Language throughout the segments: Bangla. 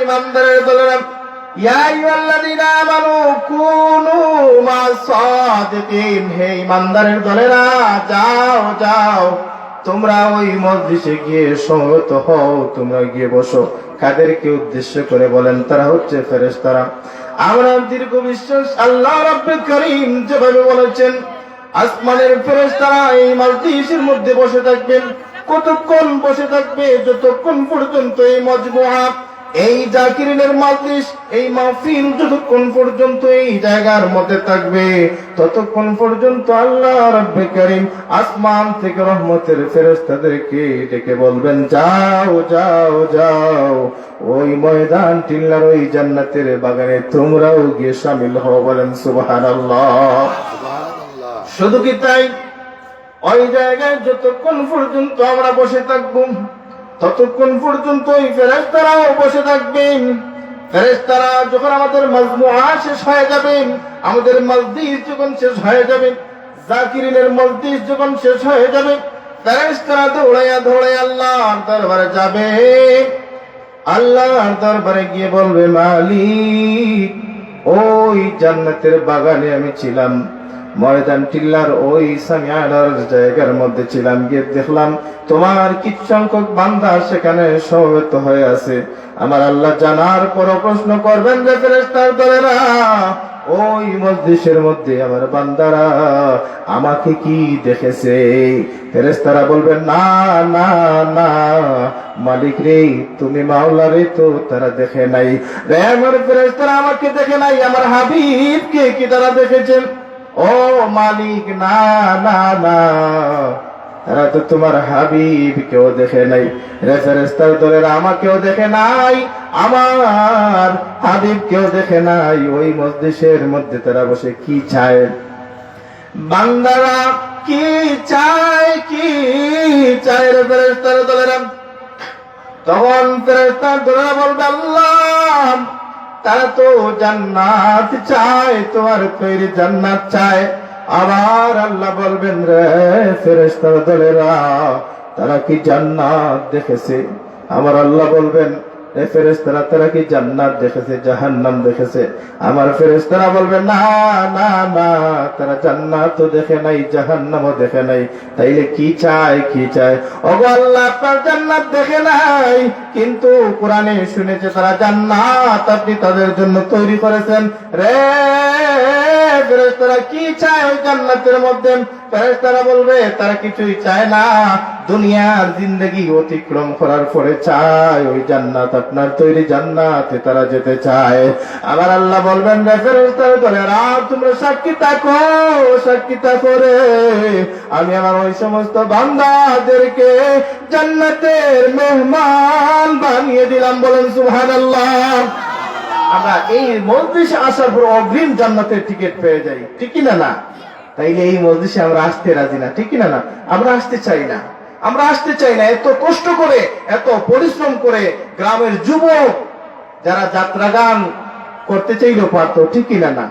ইমানদারের দলেরা, ইয়া আইয়ুহাল্লাযীনা আমানু কুনু মা'আস সাদিকিন, হে ইমানদারের দলেরা, যাও যাও তোমরা ওই মজলিসে গিয়ে সমবেত হও, তোমরা গিয়ে বসো। কাদেরকে উদ্দেশ্য করে বলেন? তারা হচ্ছে ফেরেশতারা। আমরা দীর্ঘ বিশ্বাস আল্লাহ রাব্বুল কারীম যেভাবে বলেছেন, আসমানের ফেরেশতারা এই মজলিসের মধ্যে বসে থাকবেন। কতক্ষণ বসে থাকবে? যতক্ষণ পর্যন্ত এই মজমুআ, এই জাকিরিনের মজলিস, এই মাহফিল যতক্ষণ পর্যন্ত এই জায়গার মধ্যে থাকবে, ততক্ষণ পর্যন্ত আল্লাহ রাব্বুল কারীম আসমান থেকে রহমতের ফেরেশতাদেরকে ডেকে বলবেন, যাও যাও যাও ওই ময়দান টিল্লার ওই জান্নাতের বাগানে তোমরাও গিয়ে শামিল হও। বলেন সুবহানাল্লাহ। শুধু কি তাই? ওই জায়গায় যতক্ষণ পর্যন্ত আমরা বসে থাকবো, ততক্ষণ পর্যন্ত ওই ফেরেশতারাও বসে থাকবেন। ফেরেশতারা যখন আমাদের মাজমুআ শেষ হয়ে যাবে, আমাদের মজলিস যখন শেষ হয়ে যাবে, জাকিরিনের মজলিস যখন শেষ হয়ে যাবে, ফেরেশতারা দৌড়াইয়া দৌড়াইয়া আল্লাহর দরবারে যাবে। আল্লাহর দরবারে গিয়ে বলবে, মালিক, ওই জান্নাতের বাগানে আমি ছিলাম, ময়দান টিল্লার ওই সামিয়ানার জায়গার মধ্যে ছিলাম, গিয়ে দেখলাম তোমার কিছু সংখ্যক বান্দা সেখানে সমবেত হয়ে আছে। আমার আল্লাহ জানার পর প্রশ্ন করবেন যে, ফেরেশতার দলেরা, ওই মজলিসের মধ্যে আমার বান্দারা আমাকে কি দেখেছে? ফেরেশতারা বলবেন, না না না মালিক রে, তুমি মাওলা রে, তো তারা দেখে নাই রে। আমার ফেরেশতারা আমাকে দেখে নাই, আমার হাবিবকে কি তারা দেখেছেন? ও মালিক, না না না, তারা তো তোমার হাবিব কেউ দেখে নাই রে। ফেরেশতার দলেরা আমাকেও দেখে নাই, আমার হাবিব কেউ দেখে নাই। ওই মজলিসের মধ্যে তারা বসে কি চায়? বান্দারা কি চায়, কি চায় রে ফেরেশতার দলেরা? তখন ফেরেশতার দলেরা বলবে, আল্লাহ, তারা তো জান্নাত চায়, তোমার তৈরি জান্নাত চায়। আবার আল্লাহ বলবেন, রে ফেরেশতার দলেরা, তারা কি জান্নাত দেখেছে? আমার আল্লাহ বলবেন, রে ফেরেশতারা, তারা কি জান্নাত দেখেছে, জাহান্নাম দেখেছে? আমার ফেরেশতারা বলবেন, না না না, তারা জান্নাতও দেখে নাই, জাহান্নামও দেখে নাই। তাইলে কি চায়, কি চায়? ওগো আল্লাহ, আপনার জান্নাত দেখে নাই, কিন্তু কোরআনে শুনেছে তারা জান্নাত আপনি তাদের জন্য তৈরি করেছেন। রে ফেরেশতারা কি চায় ওই জান্নাতের মধ্যে? ফেরেশতারা বলবে, তারা কিছুই চায় না, দুনিয়ার জিন্দেগি অতিক্রম করার পরে চায় ওই জান্নাত, আপনার তৈরি জান্নাতে তারা যেতে চায়। আবার আল্লাহ বলবেন, রে ফেরেশতারা দলেরা, তোমরা সাক্ষী থাকো, সাক্ষী থাকো রে, আমি আমার ওই সমস্ত বান্দাদেরকে জান্নাতের মেহমান বানিয়ে দিলাম। বলেন সুবহানাল্লাহ। আমরা এই মজলিসে আসার পর অগ্রিম জান্নাতের টিকিট পেয়ে যাই, ঠিক কিনা না? তাইলে এই মজলিসে আমরা আসতে রাজি না, ঠিক কিনা না? আমরা আসতে চাই না, আমরা আসতে চাই না। এত কষ্ট করে, এত পরিশ্রম করে গ্রামের যুবক যারা যাত্রা গান করতে চাইলেও পারতো, ঠিক কিনা না?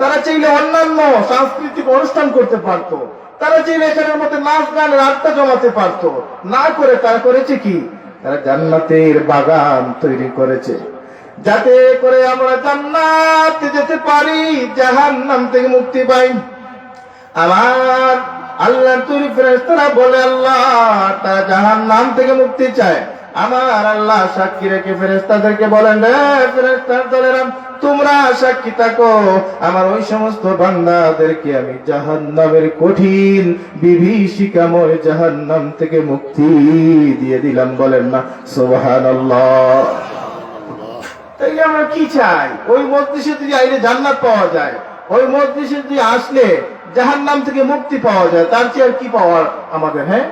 তারা চাইলে অন্যান্য সাংস্কৃতিক অনুষ্ঠান করতে পারতো, তারা চাইলে এখানের মধ্যে নাচ গানের আড্ডা জমাতে পারতো, না করে তারা করেছে কি? তারা জান্নাতের বাগান তৈরি করেছে, যাতে করে আমরা জান্নাতে যেতে পারি, জাহান্নাম থেকে মুক্তি পাই। আমার আল্লাহর তৈরি ফেরেশতারা বলে, আল্লাহ, তারা জাহান্নাম থেকে মুক্তি চায়। আমার আল্লাহ সাক্ষী রেখে ফেরেশতাদেরকে বলেন, রে ফেরেশতার দলেরা, তোমরা সাক্ষী থাকো, আমার ওই সমস্ত বান্দাদেরকে আমি জাহান্নামের কঠিন বিভীষিকাময় জাহান্নাম থেকে মুক্তি দিয়ে দিলাম। বলেন না সুবহানাল্লাহ। তাইলে আমরা কি চাই? ওই মজলিসে যদি আইলে জান্নাত পাওয়া যায়, ওই মজলিসে যদি আসলে জাহান্নাম থেকে মুক্তি পাওয়া যায়, তার চেয়ে আর কি পাওয়ার আমাদের? হ্যাঁ,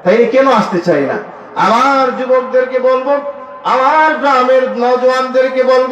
তাইলে কেন আসতে চাই না? আমার যুবকদেরকে বলবো, আমার গ্রামের নওজওয়ানদেরকে বলবো,